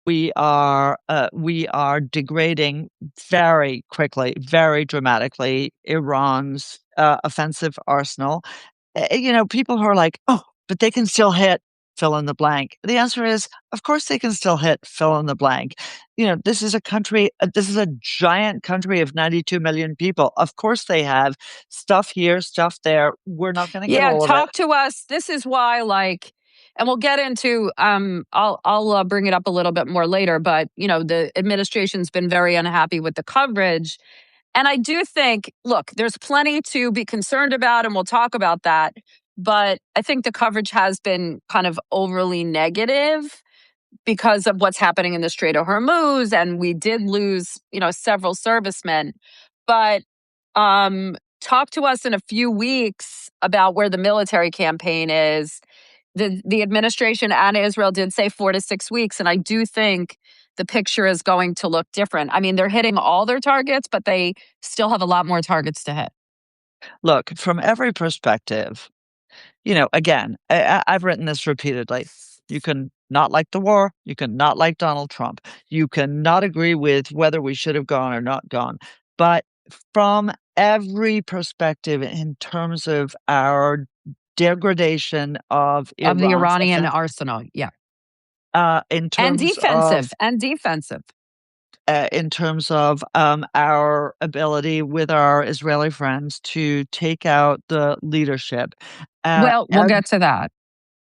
we are degrading very quickly, very dramatically Iran's offensive arsenal. People who are like, oh, but they can still hit fill in the blank. The answer is, of course, they can still hit fill in the blank. This is a country, this is a giant country of 92 million people. Of course, they have stuff here, stuff there. We're not going to get Yeah, all of it. talk to us. This is why, and we'll get into. I'll bring it up a little bit more later. But the administration's been very unhappy with the coverage, and I do think, look, there's plenty to be concerned about, and we'll talk about that. But I think the coverage has been kind of overly negative because of what's happening in the Strait of Hormuz, and we did lose, several servicemen. But talk to us in a few weeks about where the military campaign is. The administration and Israel did say 4 to 6 weeks, and I do think the picture is going to look different. I mean, they're hitting all their targets, but they still have a lot more targets to hit. Look, from every perspective, again, I've written this repeatedly. You can not like the war. You can not like Donald Trump. You can not agree with whether we should have gone or not gone. But from every perspective, in terms of our degradation of Of the Iran's Iranian offense, arsenal, yeah. in And terms of defensive, and defensive. Our ability with our Israeli friends to take out the leadership. Well, we'll get to that.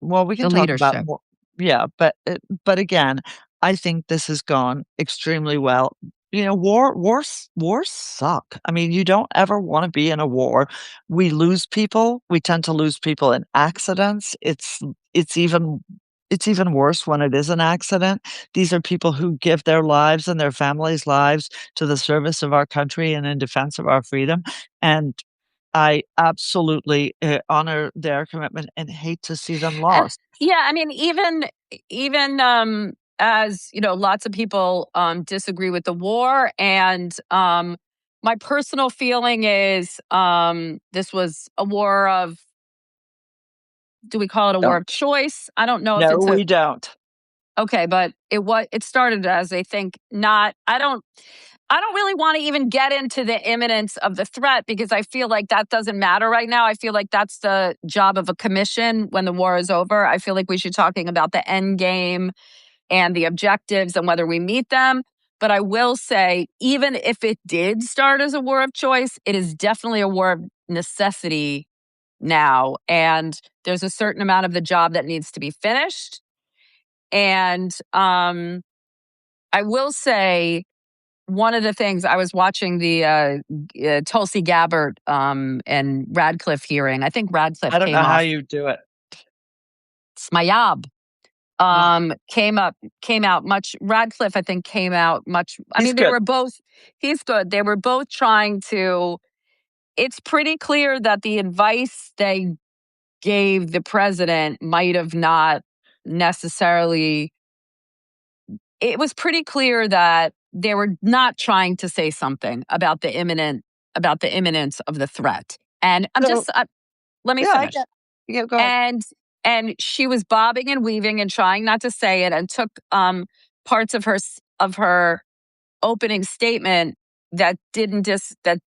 Well, we can The talk about leadership. more. Yeah, but again, I think this has gone extremely well. Wars suck. I mean, you don't ever want to be in a war. We lose people. We tend to lose people in accidents. It's even it's even worse when it is an accident. These are people who give their lives and their families' lives to the service of our country and in defense of our freedom. And I absolutely honor their commitment and hate to see them And lost. yeah, I mean, even as lots of people disagree with the war, and my personal feeling is this was a war of. Do we call it a war of Don't. choice? I don't know if No, it's a we don't. okay, but it started as I think not. I don't really want to even get into the imminence of the threat because I feel like that doesn't matter right now. I feel like that's the job of a commission when the war is over. I feel like we should be talking about the end game and the objectives and whether we meet them. But I will say, even if it did start as a war of choice, it is definitely a war of necessity now. And there's a certain amount of the job that needs to be finished. And I will say, one of the things I was watching the Tulsi Gabbard and Radcliffe hearing. I think Radcliffe I don't know came how off you do it. Smayab. Well, Came out much. Radcliffe, I think, came out much. I he's mean, they good. were both. He's good. They were both trying to. It's pretty clear that the advice they gave the president might have not necessarily. It was pretty clear that they were not trying to say something about the imminence of the threat. And So let me yeah, I finish. get. Yeah, go ahead. And she was bobbing and weaving and trying not to say it, and took parts of her opening statement that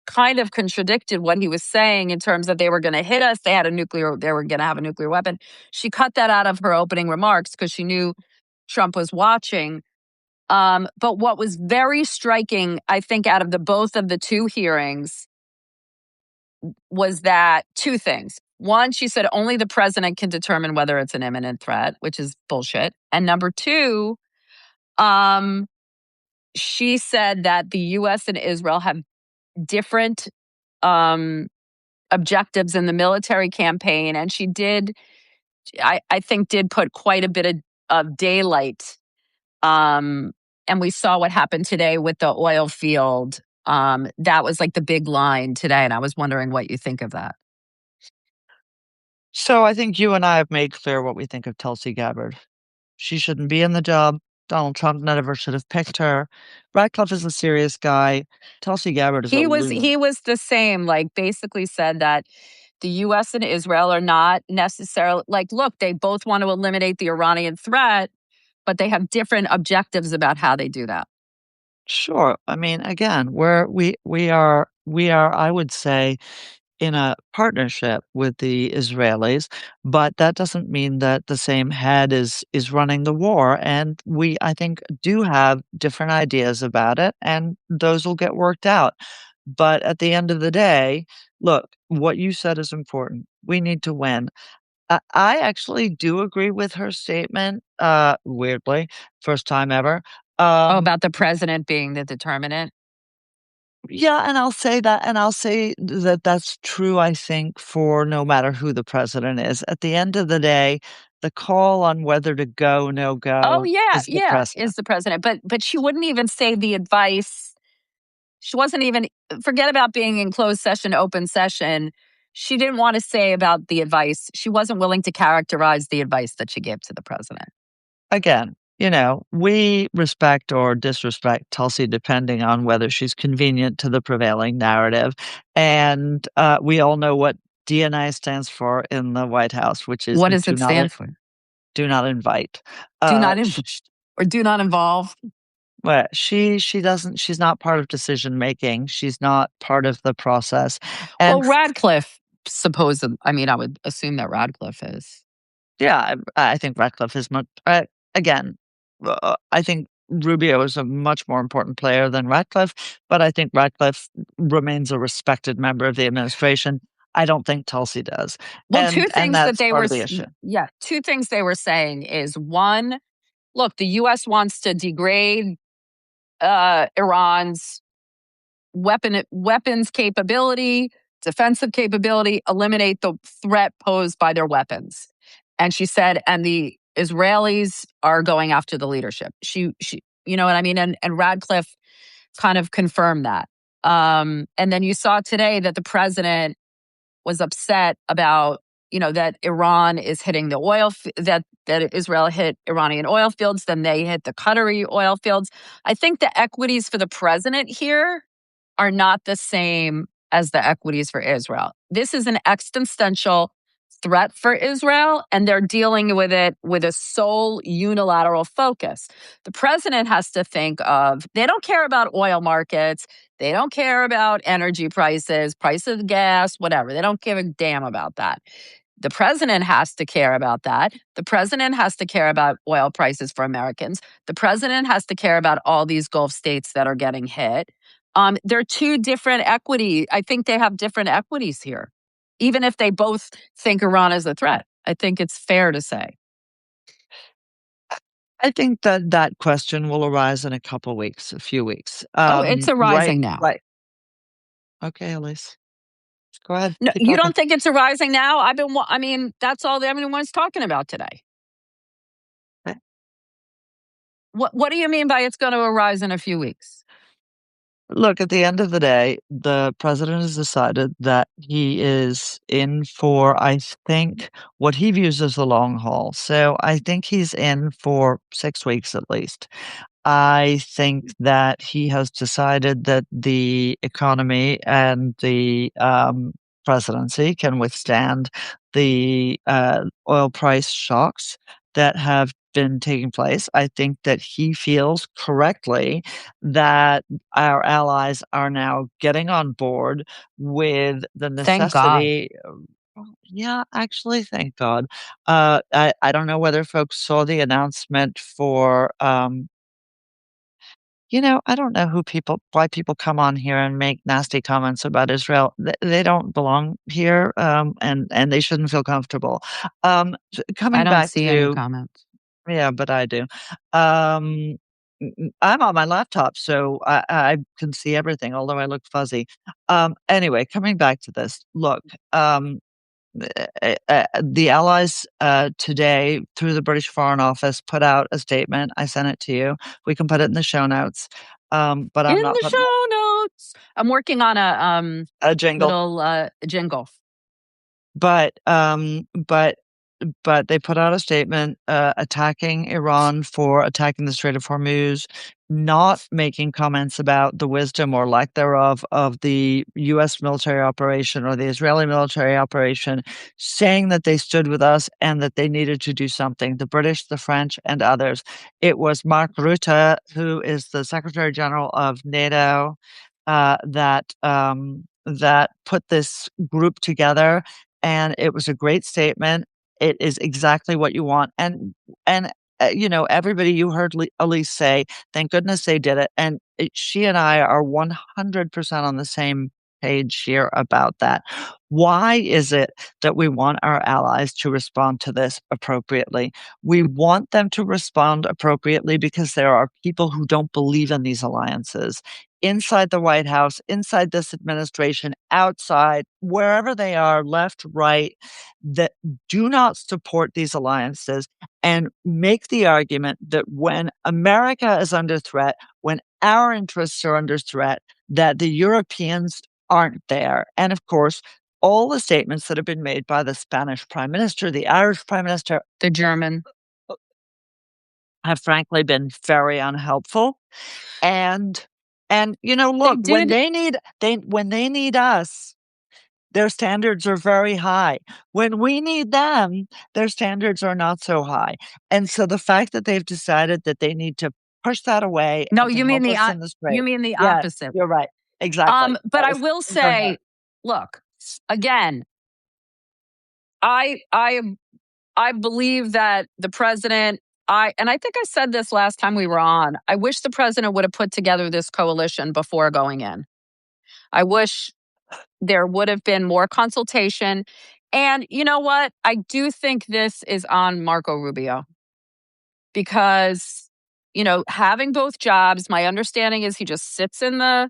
kind of contradicted what he was saying in terms of they were going to hit us. They were going to have a nuclear weapon. She cut that out of her opening remarks because she knew Trump was watching. But what was very striking, I think, out of the both of the two hearings was that two things. One, she said only the president can determine whether it's an imminent threat, which is bullshit. And number two, she said that the U.S. and Israel have different objectives in the military campaign. And she did, I think, did put quite a bit of daylight. And we saw what happened today with the oil field. That was like the big line today. And I was wondering what you think of that. So I think you and I have made clear what we think of Tulsi Gabbard. She shouldn't be in the job. Donald Trump never should have picked her. Radcliffe is a serious guy. Tulsi Gabbard is a loon. He was the same, like basically said that the US and Israel are not necessarily like, look, they both want to eliminate the Iranian threat, but they have different objectives about how they do that. Sure. I mean, again, we are, I would say, in a partnership with the Israelis, but that doesn't mean that the same head is running the war. And we, I think, do have different ideas about it, and those will get worked out. But at the end of the day, look, what you said is important. We need to win. I actually do agree with her statement, weirdly, first time ever. Oh, Um, about the president being the determinant. Yeah, and I'll say that, and I'll say that that's true, I think, for no matter who the president is. At the end of the day, the call on whether to go, no Oh go yeah, is the yeah, president. is the president. But she wouldn't even say the advice. She wasn't even, forget about being in closed session, open session. She didn't want to say about the advice. She wasn't willing to characterize the advice that she gave to the president. Again, we respect or disrespect Tulsi depending on whether she's convenient to the prevailing narrative. And we all know what DNI stands for in the White House, which is What does it stand for? do not invite. Do not Sh or do not involve. Well, she doesn't she's not part of decision making. She's not part of the process. Well, And Radcliffe, I mean, I would assume that Radcliffe is. yeah, I think Ratcliffe is much again, I think Rubio is a much more important player than Ratcliffe, but I think Ratcliffe remains a respected member of the administration. I don't think Tulsi does. Well, two And things that that's they part were, of the issue. yeah, two things they were saying is one, look, the U.S. wants to degrade Iran's weapons capability, defensive capability, eliminate the threat posed by their weapons. And she said, and the Israelis are going after the leadership. She, you know what I mean? And Radcliffe kind of confirmed that. And then you saw today that the president was upset about, that Iran is hitting the that Israel hit Iranian oil fields, then they hit the Qatari oil fields. I think the equities for the president here are not the same as the equities for Israel. This is an existential threat for Israel, and they're dealing with it with a sole unilateral focus. The president has to think of, they don't care about oil markets, they don't care about energy prices, price of gas, whatever. They don't give a damn about that. The president has to care about that. The president has to care about oil prices for Americans. The president has to care about all these Gulf states that are getting hit. They're two different equity. I think they have different equities here, even if they both think Iran is a threat. I think it's fair to say. I think that that question will arise in a couple weeks, a few weeks. Oh, it's arising now. Right. Okay, Elise. Go ahead. No, Keep you talking. don't think it's arising now? I mean, that's all everyone's talking about today. Okay. What do you mean by it's going to arise in a few weeks? Look, at the end of the day, the president has decided that he is in for, I think, what he views as the long haul. So I think he's in for 6 weeks at least. I think that he has decided that the economy and the presidency can withstand the oil price shocks that have been taking place. I think that he feels correctly that our allies are now getting on board with the Thank God. necessity. Yeah, actually, thank God. I don't know whether folks saw the announcement for I don't know why people come on here and make nasty comments about Israel. They don't belong here, and they shouldn't feel comfortable. I Coming don't back see any to comments. yeah, but I do. Um, I'm on my laptop, so I can see everything, although I look fuzzy. Anyway, coming back to this, look, the Allies today, through the British Foreign Office, put out a statement. I sent it to you. We can put it in the show notes. But In I'm not the putting show notes. I'm working on a a jingle. little jingle. But but they put out a statement attacking Iran for attacking the Strait of Hormuz, not making comments about the wisdom or lack thereof of the U.S. military operation or the Israeli military operation, saying that they stood with us and that they needed to do something, the British, the French, and others. It was Mark Rutte, who is the Secretary General of NATO, that put this group together, and it was a great statement. It is exactly what you want, and everybody, you heard Elise say, "Thank goodness they did it," and she and I are 100% on the same page here about that. Why is it that we want our allies to respond to this appropriately? We want them to respond appropriately because there are people who don't believe in these alliances inside the White House, inside this administration, outside, wherever they are, left, right, that do not support these alliances and make the argument that when America is under threat, when our interests are under threat, that the Europeans aren't there. And of course, all the statements that have been made by the Spanish Prime Minister, the Irish Prime Minister, The German. have frankly been very unhelpful. And They look, did. when they need us, their standards are very high. When we need them, their standards are not so high. And so the fact that they've decided that they need to push that away No, and to help us in the you strait. mean the Yes, opposite. you're right. Exactly. But That I was will in her head. say, look, again, I I I believe that the president, I think I said this last time we were on. I wish the president would have put together this coalition before going in. I wish there would have been more consultation. And you know what? I do think this is on Marco Rubio because, having both jobs, my understanding is he just sits in the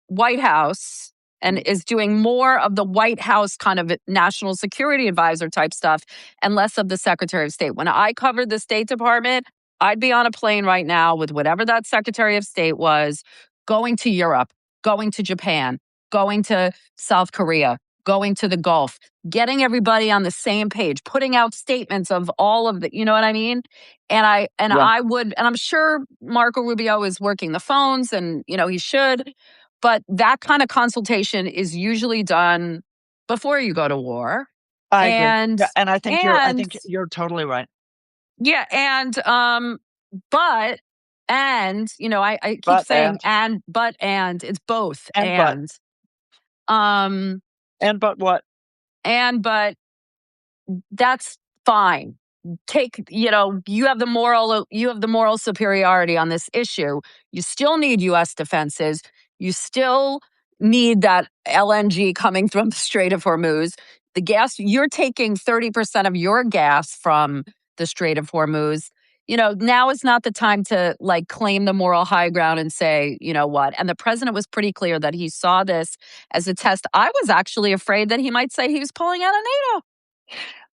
White House and is doing more of the White House kind of national security advisor type stuff and less of the Secretary of State. When I covered the State Department, I'd be on a plane right now with whatever that Secretary of State was, going to Europe, going to Japan, going to South Korea, going to the Gulf, getting everybody on the same page, putting out statements of all of the, you know what I mean? Yeah, And I'm sure Marco Rubio is working the phones and, he should, but that kind of consultation is usually done before you go to war. I agree. And Yeah, and I and think you're totally right. yeah, but I keep But saying and it's both and but um and but what? but that's fine. You have the moral superiority on this issue. You still need US defenses. You still need that LNG coming from the Strait of Hormuz. The gas, you're taking 30% of your gas from the Strait of Hormuz. Now is not the time to claim the moral high ground and say, you know what? And the president was pretty clear that he saw this as a test. I was actually afraid that he might say he was pulling out of NATO.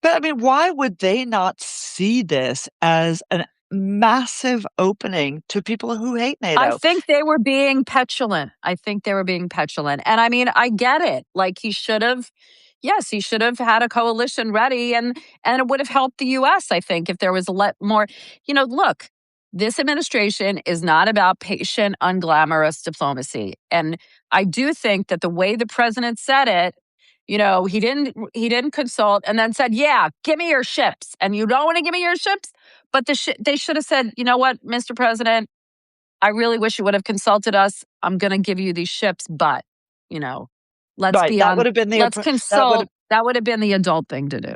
But I mean, why would they not see this as a massive opening to people who hate I NATO? think they were being petulant. I think they were being petulant. And I mean, I get it. Like he should have had a coalition ready and it would have helped the US, I think, if there was a lot more. Look, this administration is not about patient, unglamorous diplomacy. And I do think that the way the president said it, he didn't consult and then said, "Yeah, give me your ships." And you don't want to give me your ships, but they should have said, "You know what, Mr. President, I really wish you would have consulted us. I'm going to give you these ships, but, you know, let's Right, be on, let's that would consult." That would have been the adult thing to do.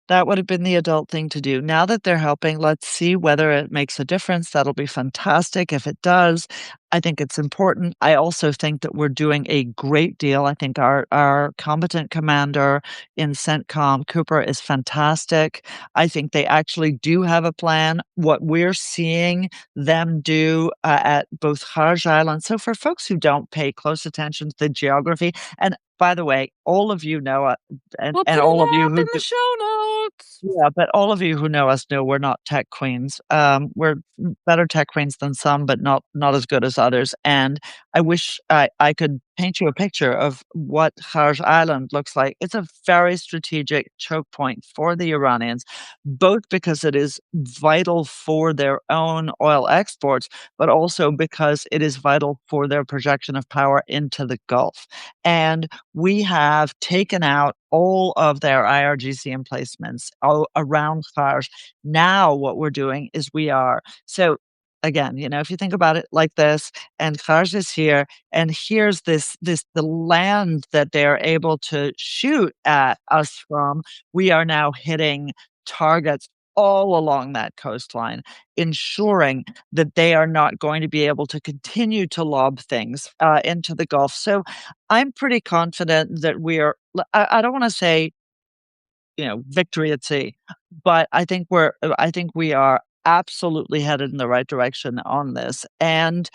that would have been the adult thing to do. Now that they're helping, let's see whether it makes a difference. That'll be fantastic if it does. I think it's important. I also think that we're doing a great deal. I think our competent commander in CENTCOM, Cooper, is fantastic. I think they actually do have a plan. What we're seeing them do at both Harj Island. So for folks who don't pay close attention to the geography, and by the way, all of you know, We'll and put a all of you map who in the show notes. yeah, but all of you who know us know we're not tech queens. We're better tech queens than some, but not as good as others. And I wish I could paint you a picture of what Kharj Island looks like. It's a very strategic choke point for the Iranians, both because it is vital for their own oil exports, but also because it is vital for their projection of power into the Gulf. And we have taken out all of their IRGC emplacements around Kharj. Now, what we're doing is so again, if you think about it like this, and Kharj is here, and here's the land that they're able to shoot at us from. We are now hitting targets all along that coastline, ensuring that they are not going to be able to continue to lob things into the Gulf. So I'm pretty confident that I don't want to say, victory at sea, but I think we are absolutely headed in the right direction on this. And,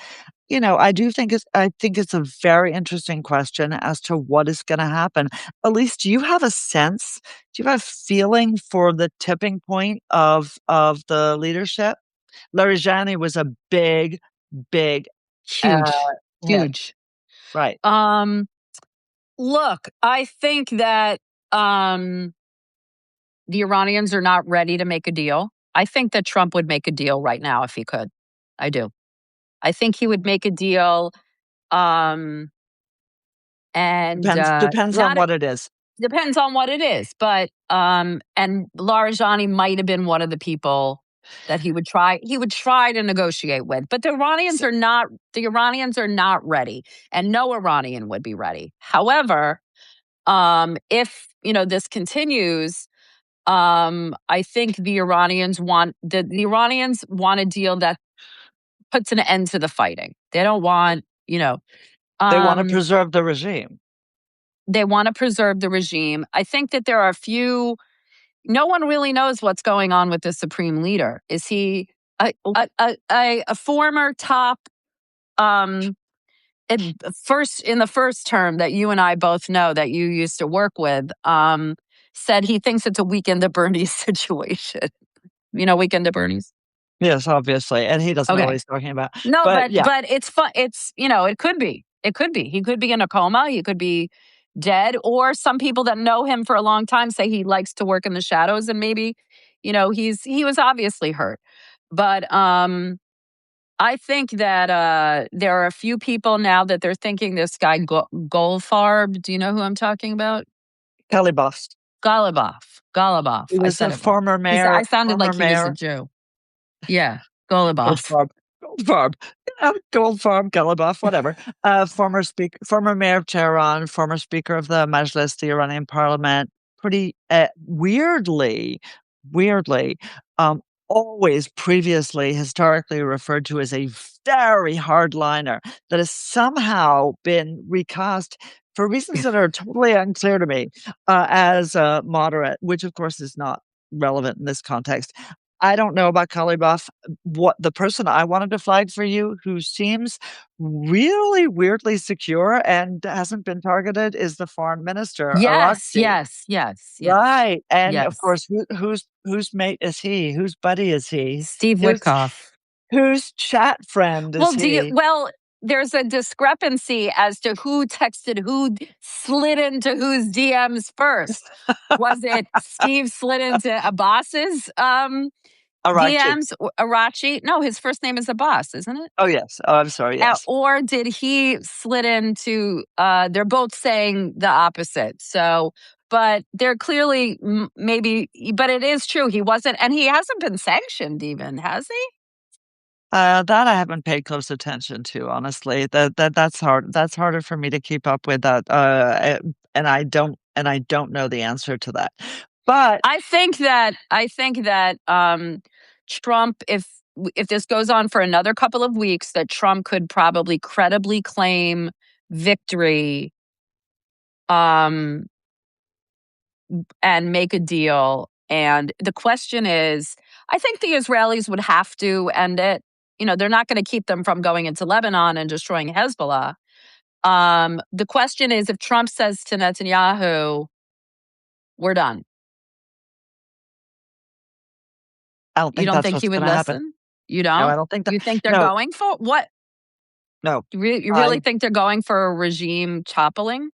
I think it's a very interesting question as to what is going to happen. Elise, do you have a sense? Do you have a feeling for the tipping point of the leadership? Larijani was a big, big uh, Huge, hit, huge. right? Um, Look, I think that um, the Iranians are not ready to make a deal. I think that Trump would make a deal right now if he could. I do. I think he would make a deal. Um, and Depends on not what it is. depends on what it is, but and Larijani might have been one of the people that he would try to negotiate with. But the Iranians are not ready, and no Iranian would be ready. However, if this continues, I think the Iranians want a deal that puts an end to the fighting. They don't want, They want to um, preserve the regime. they want to preserve the regime. I think that there are a few. No one really knows what's going on with the supreme leader. Is he a former top um first in the first term that you and I both know that you used to work with said he thinks it's a weekend at Bernie's situation. Weekend at Bernie's. Yes, obviously, and he doesn't know what Okay. he's talking about. No, But yeah, but it's fun. It's it could be. It could be. He could be in a coma. He could be dead. Or some people that know him for a long time say he likes to work in the shadows, and maybe he was obviously hurt. But I think that there are a few people now that they're thinking this guy Goldfarb. Do you know who I'm talking about? Kelly Bust. Golubov. He I was said a it wrong. former I mayor, sounded former like he was a mayor. Jew. Yeah, Golubov. Goldfarb, Goldfarb, Goldfarb, Goluboff, whatever. Former mayor of Tehran, former speaker of the Majlis, the Iranian parliament. Pretty weirdly, um, always previously historically referred to as a very hardliner that has somehow been recast for reasons that are totally unclear to me as moderate, which of course is not relevant in this context. I don't know about Kalibov. What the person I wanted to flag for you, who seems really weirdly secure and hasn't been targeted, is the foreign minister, Yes, Arakci. yes, yes, yes, Right, and of yes. course, whose mate is he? Whose buddy is he? Steve Whose Witkoff. whose chat friend is he? Well, there's a discrepancy as to who texted who, slid into whose DMs first. Was it Steve slid into Abbas's Arakci. DMs? Arachi? No, his first name is Abbas, isn't it? Oh, yes. Oh, I'm sorry, yes. Or did he slid into? They're both saying the opposite. So, but they're clearly maybe. But it is true he wasn't, and he hasn't been sanctioned even, has he? That I haven't paid close attention to, honestly. That's hard. That's harder for me to keep up with that. And I don't know the answer to that. But I think that Trump, if this goes on for another couple of weeks, that Trump could probably credibly claim victory um, and make a deal. And the question is, I think the Israelis would have to end it. They're not going to keep them from going into Lebanon and destroying Hezbollah. The question is, if Trump says to Netanyahu, "We're done," I don't you think don't that's think he what's would gonna happen. listen? You No, don't? I don't think that You think they're no, going for what? No. You really I think they're going for a regime toppling?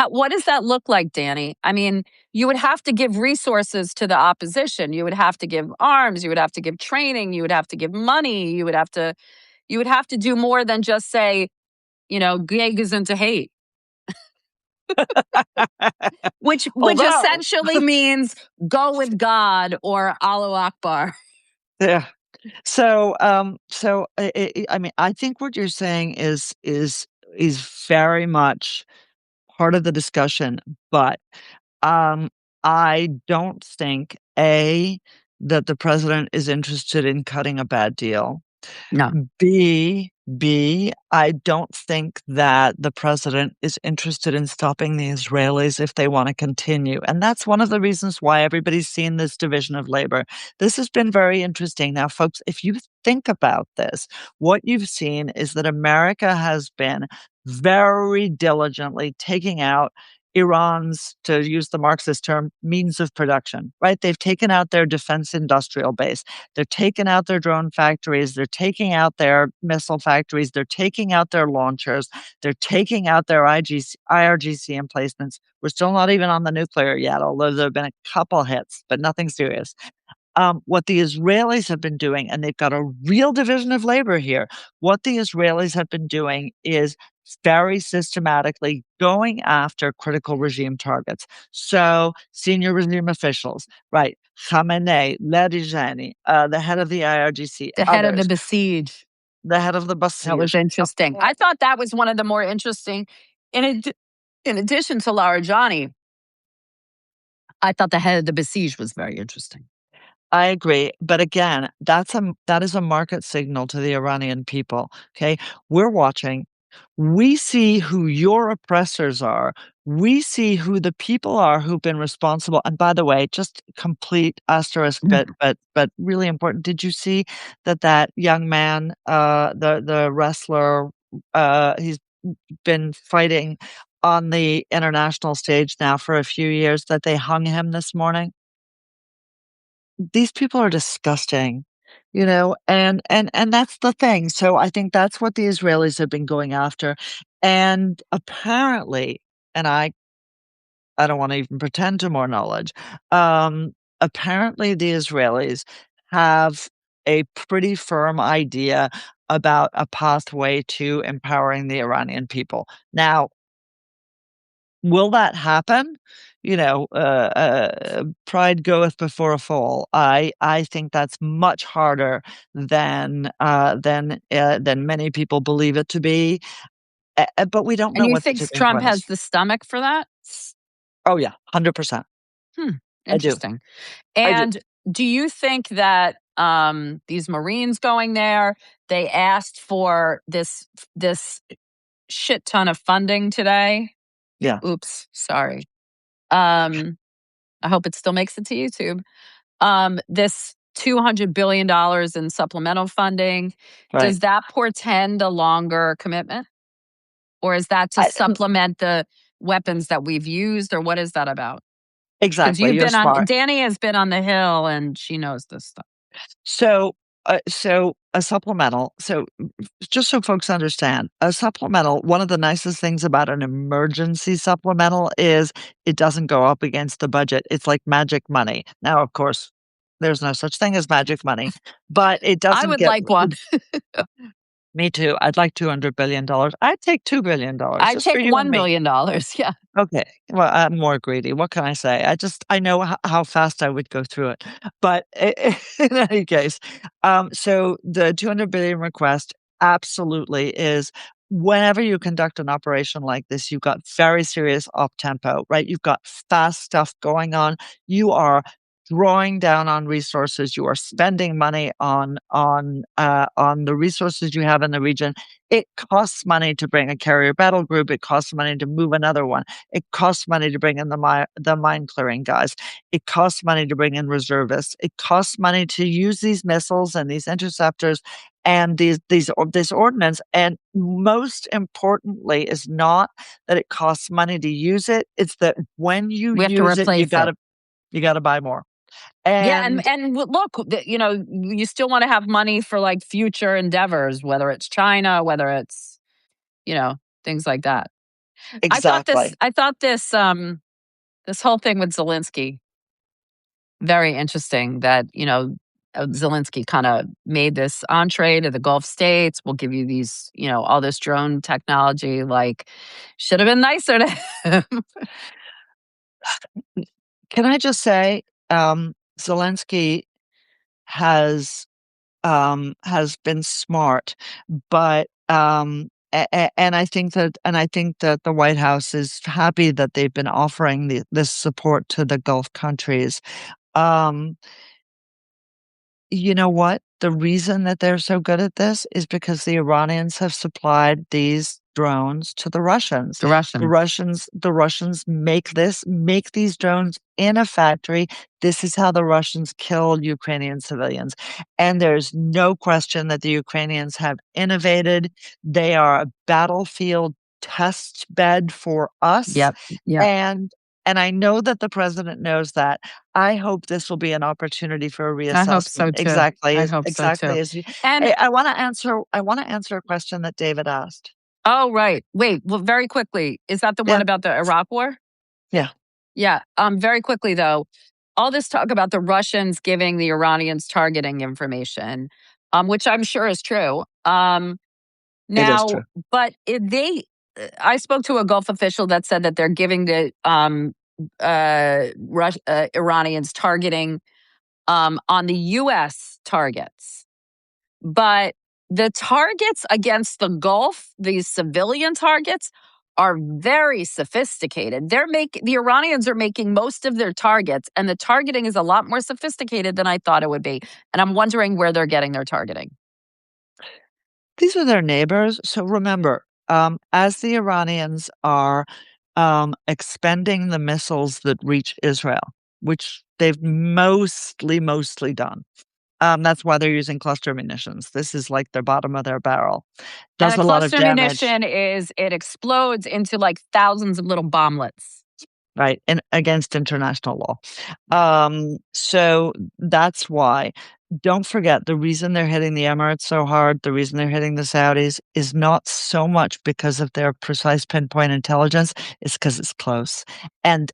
What does that look like, Danny? I mean, you would have to give resources to the opposition. You would have to give arms. You would have to give training. You would have to give money. You would have to do more than just say, gig is into hate, which although essentially means go with God or Allahu Akbar. yeah. I mean, I think what you're saying is very much part of the discussion, but um, I don't think that the president is interested in cutting a bad deal. No. I don't think that the president is interested in stopping the Israelis if they want to continue. And that's one of the reasons why everybody's seen this division of labor. This has been very interesting. Now, folks, if you think about this, what you've seen is that America has been very diligently taking out Iran's, to use the Marxist term, means of production, right? They've taken out their defense industrial base. They're taking out their drone factories. They're taking out their missile factories. They're taking out their launchers. They're taking out their IRGC emplacements. We're still not even on the nuclear yet, although there have been a couple hits, but nothing serious. What the Israelis have been doing, and they've got a real division of labor here. What the Israelis have been doing is very systematically going after critical regime targets. So, senior regime officials, right? Khamenei, Larijani, the head of the IRGC, The head of the others, besiege. the head of the That was Basij. interesting. I thought that was one of the more interesting. In, in addition to Larijani, I thought the head of the besiege was very interesting. I agree, but again, that is a market signal to the Iranian people, okay? We're watching. We see who your oppressors are. We see who the people are who've been responsible. And by the way, just complete asterisk, but really important. Did you see that young man, the wrestler, he's been fighting on the international stage now for a few years, that they hung him this morning? These people are disgusting, and that's the thing. So I think that's what the Israelis have been going after. And apparently, and I don't want to even pretend to more knowledge, apparently the Israelis have a pretty firm idea about a pathway to empowering the Iranian people. Now, will that happen? Pride goeth before a fall. I think that's much harder than many people believe it to be. But we don't And know you what the think tipping Trump point has is. the stomach for that? Oh yeah, 100%. Hmm, I do. interesting. I do. And do you think that these Marines going there, they asked for this shit ton of funding today? Yeah. Oops, sorry. I hope it still makes it to YouTube. This $200 billion in supplemental funding, Right. does that portend a longer commitment? Or is that to I, supplement the weapons that we've used? Or what is that about? Because exactly. you've You're been on, smart. Dany has been on the Hill and she knows this stuff. So a supplemental. So just so folks understand, a supplemental, one of the nicest things about an emergency supplemental is it doesn't go up against the budget. It's like magic money. Now, of course, there's no such thing as magic money, but it I doesn't would get. like one. Me too. I'd like $200 billion. I'd take $2 billion I'd just for take you and me. $1 billion. Yeah. Okay. Well, I'm more greedy. What can I say? I know how fast I would go through it. But in any case, so the 200 billion request absolutely is whenever you conduct an operation like this, you've got very serious up tempo, right? You've got fast stuff going on. You are drawing down on resources. You are spending money on the resources you have in the region. It costs money to bring a carrier battle group. It costs money to move another one. It costs money to bring in the mine clearing guys. It costs money to bring in reservists. It costs money to use these missiles and these interceptors and this ordnance. And most importantly, is not that it costs money to use it. It's that when you We have to use it, replace it. you got to buy more. Yeah, And look, you still want to have money for like future endeavors, whether it's China, whether it's you know things like that. exactly. I thought this whole thing with Zelensky very interesting. That Zelensky kind of made this entree to the Gulf states. We'll give you these all this drone technology. Like, should have been nicer to him. Can I just say, Zelensky has has been smart, but and I think that the White House is happy that they've been offering this support to the Gulf countries. Um, you know what? The reason that they're so good at this is because the Iranians have supplied these drones to the Russians. The Russians. The Russians make these drones in a factory. This is how the Russians kill Ukrainian civilians. And there's no question that the Ukrainians have innovated. They are a battlefield test bed for us. Yep. Yep. And and I know that the president knows that. I hope this will be an opportunity for a I hope reassessment. so too. I hope so too. Exactly as you. And Hey, I wanna answer a question that David asked. oh, right. Wait. Well, very quickly, is that the one Yeah, about the Iraq War? yeah, Yeah. Very quickly though, all this talk about the Russians giving the Iranians targeting information, which I'm sure is true. it is Now, true. but I spoke to a Gulf official that said that they're giving the Iranians targeting on the U.S. targets. But the targets against the Gulf, these civilian targets, are very sophisticated. The Iranians are making most of their targets, and the targeting is a lot more sophisticated than I thought it would be. And I'm wondering where they're getting their targeting. These are their neighbors, so remember, as the Iranians are, expending the missiles that reach Israel, which they've mostly done, that's why they're using cluster munitions. This is like the bottom of their barrel. And Does a a lot of cluster damage. munition it explodes into like thousands of little bomblets. Right, and against international law. So that's why. Don't forget, the reason they're hitting the Emirates so hard, the reason they're hitting the Saudis is not so much because of their precise pinpoint intelligence, it's because it's close. And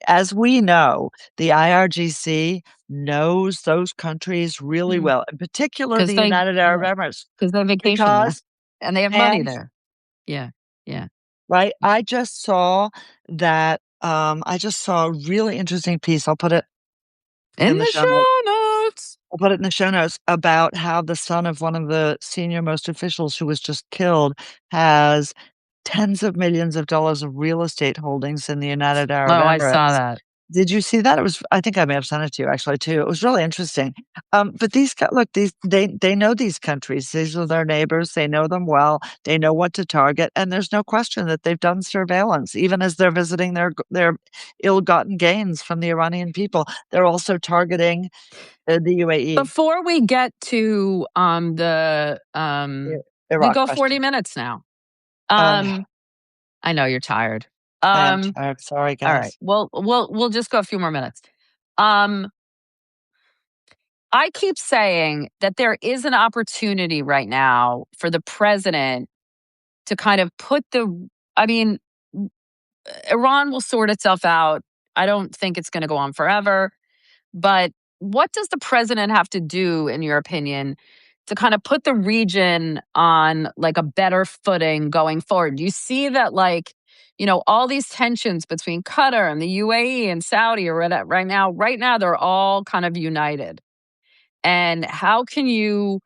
as we know, the IRGC knows those countries really well, in particular Because the they United Arab Emirates, they vacation there because and they have money and there. Yeah. Yeah. right? I just saw a really interesting piece. I'll put it In in the the show notes. show notes. I'll put it in the show notes about how the son of one of the senior most officials who was just killed has tens of millions of dollars of real estate holdings in the United Arab Oh, I saw Emirates. that. Did you see that? It was I think I may have sent it to you actually too. It was really interesting. But these they know these countries. These are their neighbors. They know them well. They know what to target, and there's no question that they've done surveillance, even as they're visiting their ill-gotten gains from the Iranian people. They're also targeting the UAE. Before we get to The we Iraq go 40 question. minutes now. Um, Um I know you're tired. I am Um tired. Sorry, all right. guys. Well, we'll just go a few more minutes. Um I keep saying that there is an opportunity right now for the president to kind of put the I mean, Iran will sort itself out. I don't think it's going to go on forever. But what does the president have to do, in your opinion, to kind of put the region on like a better footing going forward? Do you see that, like, all these tensions between Qatar and the UAE and Saudi are right now, they're all kind of united. And how can you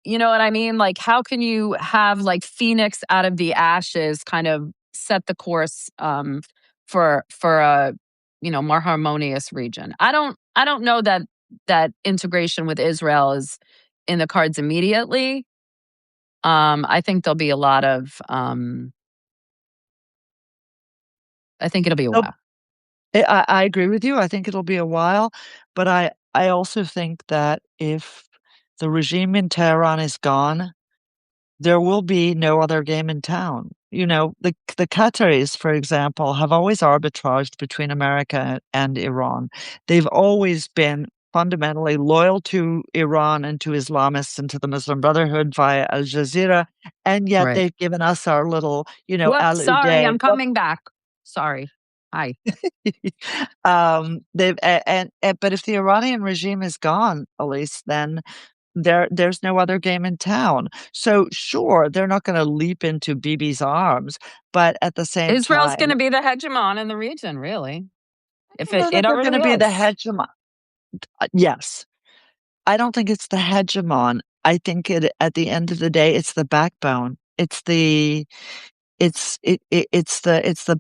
know what I mean? Like, how can you have like Phoenix out of the ashes kind of set the course for a more harmonious region? I don't know that integration with Israel is in the cards immediately. I think there'll be a lot of I think it'll be a Nope. while. I agree with you. I think it'll be a while, but I also think that if the regime in Tehran is gone, there will be no other game in town. the Qataris, for example, have always arbitraged between America and Iran. They've always been fundamentally loyal to Iran and to Islamists and to the Muslim Brotherhood via Al Jazeera, and yet Right. they've given us our little, Al Whoops, sorry, Udeid. I'm coming back. Sorry. Hi. But if the Iranian regime is gone, Elise, then there's no other game in town. So sure, they're not going to leap into Bibi's arms, but at the same Israel's time, gonna be the hegemon in the region, really. I If don't know it that they're going already to be the is. hegemon. Yes, I don't think it's the hegemon. I think at the end of the day, it's the backbone. It's the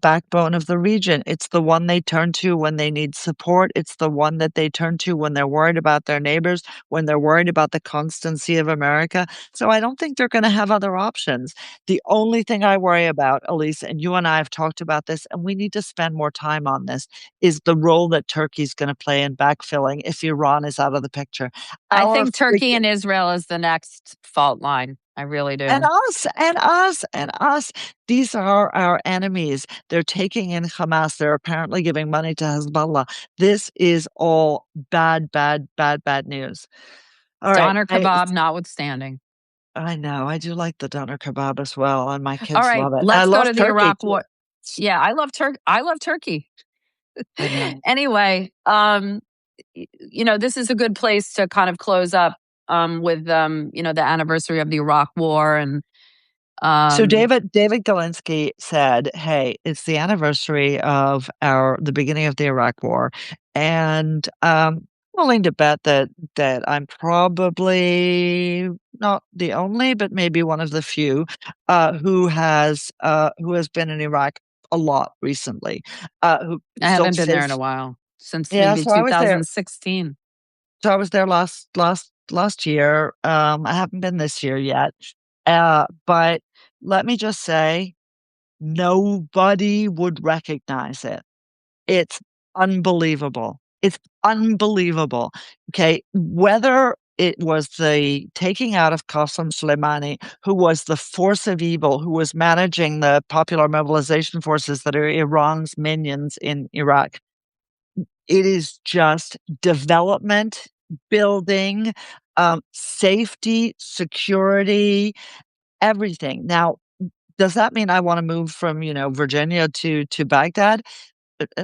backbone of the region. It's the one they turn to when they need support. It's the one that they turn to when they're worried about their neighbors, when they're worried about the constancy of America. So I don't think they're going to have other options. The only thing I worry about, Elise, and you and I have talked about this, and we need to spend more time on this, is the role that Turkey's going to play in backfilling if Iran is out of the picture. I Our think Turkey freaking and Israel is the next fault line. I really And do. us, and us, and us. These are our enemies. They're taking in Hamas. They're apparently giving money to Hezbollah. This is all bad, bad, bad, bad news. All right. Doner I kebab notwithstanding. I know. I do like the doner kebab as well, and my All kids right, love it. And I let's go love to the turkey Iraq too. war. Yeah, I love Turkey. I know. Anyway, this is a good place to kind of close up with the anniversary of the Iraq war and So um David Galinsky said, "Hey, it's the anniversary of the beginning of the Iraq War, and willing to bet that I'm probably not the only, but maybe one of the few who has been in Iraq a lot recently, who I still haven't been there in a says, while since yeah. maybe So I was there. 2016. So I was there last year. I haven't been this year yet, but let me just say." Nobody would recognize it. It's unbelievable. It's unbelievable. Okay. Whether it was the taking out of Qasem Soleimani, who was the force of evil, who was managing the popular mobilization forces that are Iran's minions in Iraq, it is just development, building, safety, security, everything. Now, does that mean I wanna move from, Virginia to Baghdad?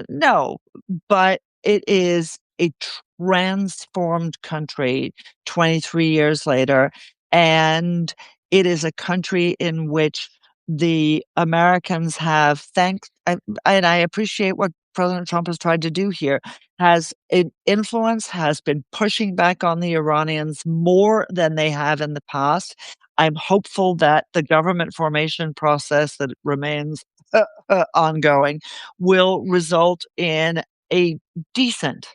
No, but it is a transformed country 23 years later, and it is a country in which the Americans have thanked and I appreciate what President Trump has tried to do here, has an influence, has been pushing back on the Iranians more than they have in the past. I'm hopeful that the government formation process that remains ongoing will result in a decent,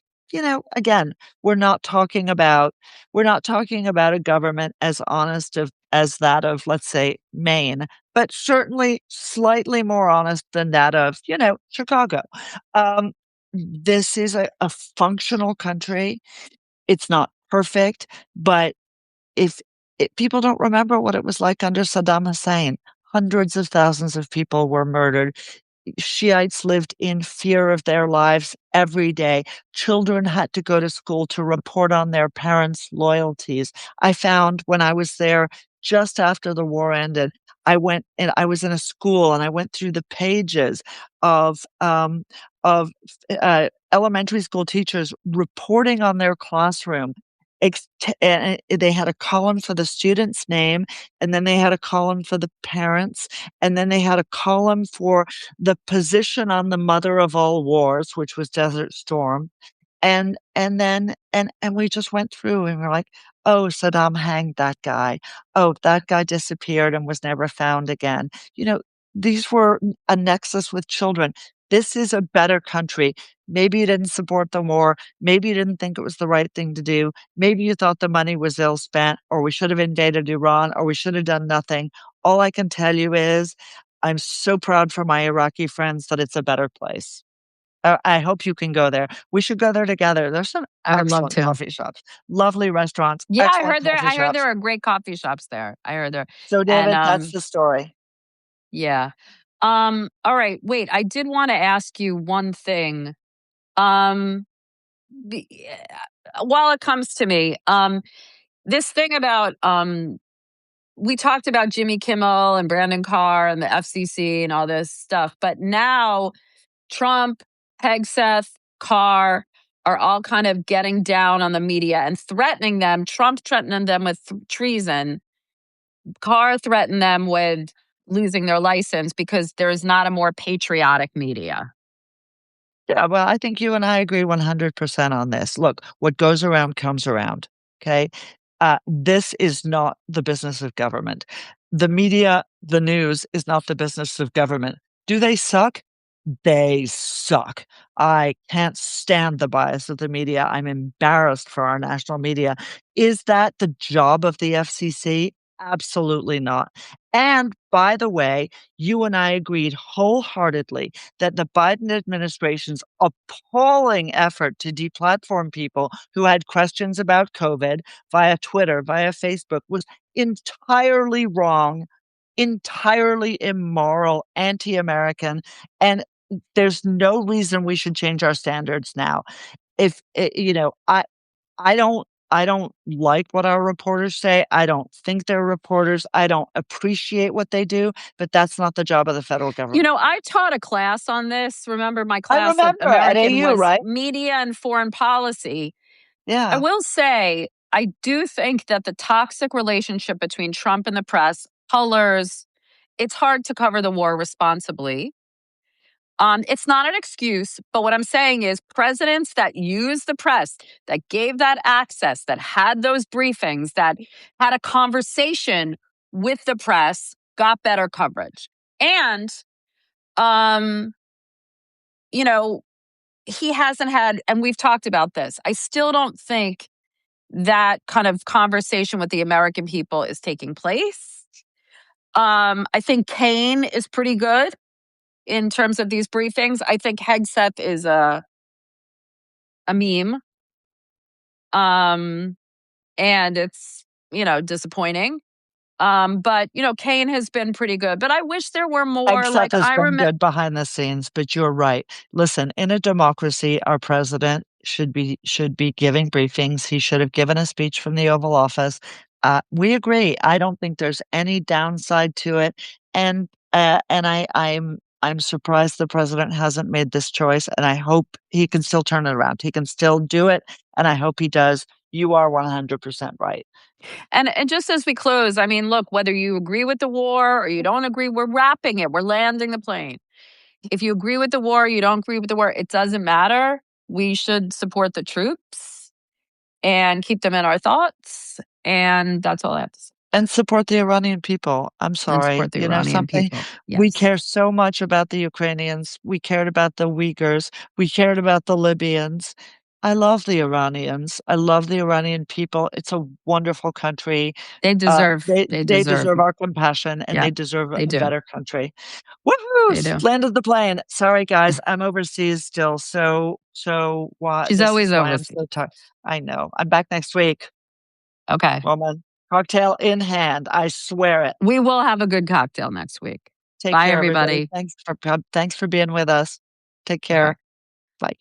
again, we're not talking about a government as honest as that of, let's say, Maine, but certainly slightly more honest than that of, Chicago. Um, this is a functional country. It's not perfect, but if people don't remember what it was like under Saddam Hussein, hundreds of thousands of people were murdered. Shiites lived in fear of their lives every day. Children had to go to school to report on their parents' loyalties. I found when I was there just after the war ended, I was in a school and I went through the pages of elementary school teachers reporting on their classroom. And they had a column for the student's name, and then they had a column for the parents, and then they had a column for the position on the mother of all wars, which was Desert Storm. And we just went through and we're like, "Oh, Saddam hanged that guy. Oh, that guy disappeared and was never found again." These were a nexus with children. This is a better country. Maybe you didn't support the war. Maybe you didn't think it was the right thing to do. Maybe you thought the money was ill spent, or we should have invaded Iran, or we should have done nothing. All I can tell you is I'm so proud for my Iraqi friends that it's a better place. I hope you can go there. We should go there together. There's some I would love excellent to. coffee shops, lovely restaurants, Yeah, excellent coffee I heard shops. there are great coffee shops there. I heard there. So, And David, that's the story. Yeah. All right. Wait, I did want to ask you one thing. Um, while it comes to me, this thing about we talked about Jimmy Kimmel and Brandon Carr and the FCC and all this stuff, but now Trump, Hegseth, Carr are all kind of getting down on the media and threatening them. Trump threatening them with treason. Carr threatened them with losing their license because there is not a more patriotic media. Yeah, well, I think you and I agree 100% on this. Look, what goes around comes around. Okay. This is not the business of government. The media, the news is not the business of government. Do they suck? They suck. I can't stand the bias of the media. I'm embarrassed for our national media. Is that the job of the FCC? Absolutely not. And by the way, you and I agreed wholeheartedly that the Biden administration's appalling effort to deplatform people who had questions about COVID via Twitter, via Facebook, was entirely wrong, entirely immoral, anti American. And there's no reason we should change our standards now. If you know, I don't like what our reporters say. I don't think they're reporters. I don't appreciate what they do, but that's not the job of the federal You government. know, I taught a class on this. Remember, my I class of remember at American AU, was right? media and foreign policy. I Yeah. will say, I do think that the toxic relationship between Trump and the press colors, it's hard to cover the war responsibly. It's not an excuse, but what I'm saying is presidents that use the press, that gave that access, that had those briefings, that had a conversation with the press, got better coverage. And, um, you know, he hasn't had, and we've talked about this. I still don't think that kind of conversation with the American people is taking place. I think Kane is pretty good in terms of these briefings. I think Hegseth is a meme. Um, and it's, disappointing. But Kane has been pretty good. But I wish there were more. Except Like has I been remember good behind the scenes, but you're right. Listen, in a democracy, our president should be giving briefings. He should have given a speech from the Oval Office. We agree. I don't think there's any downside to it, and I'm surprised the president hasn't made this choice, and I hope he can still turn it around. He can still do it, and I hope he does. You are 100% right. and just as we close, I mean, look, whether you agree with the war or you don't agree, we're wrapping it. We're landing the plane. If you agree with the war, you don't agree with the war, it doesn't matter. We should support the troops and keep them in our thoughts. And that's all I have to say. And support the Iranian people. I'm And sorry. support the You know Iranian something? people. We Yes. care so much about the Ukrainians. We cared about the Uyghurs. We cared about the Libyans. I love the Iranians. I love the Iranian people. It's a wonderful country. They deserve, they They deserve, deserve our compassion and yeah, they deserve they a do. better country. Woohoo! They do. Landed the plane. Sorry, guys. I'm overseas still. So why She's this is always why I'm overseas. so tired. I know. I'm back next week, Okay. woman. Cocktail in hand. I swear it. We will have a good cocktail next week. Take Bye, care, everybody. everybody. Thanks for being with us. Take Okay. care. Bye.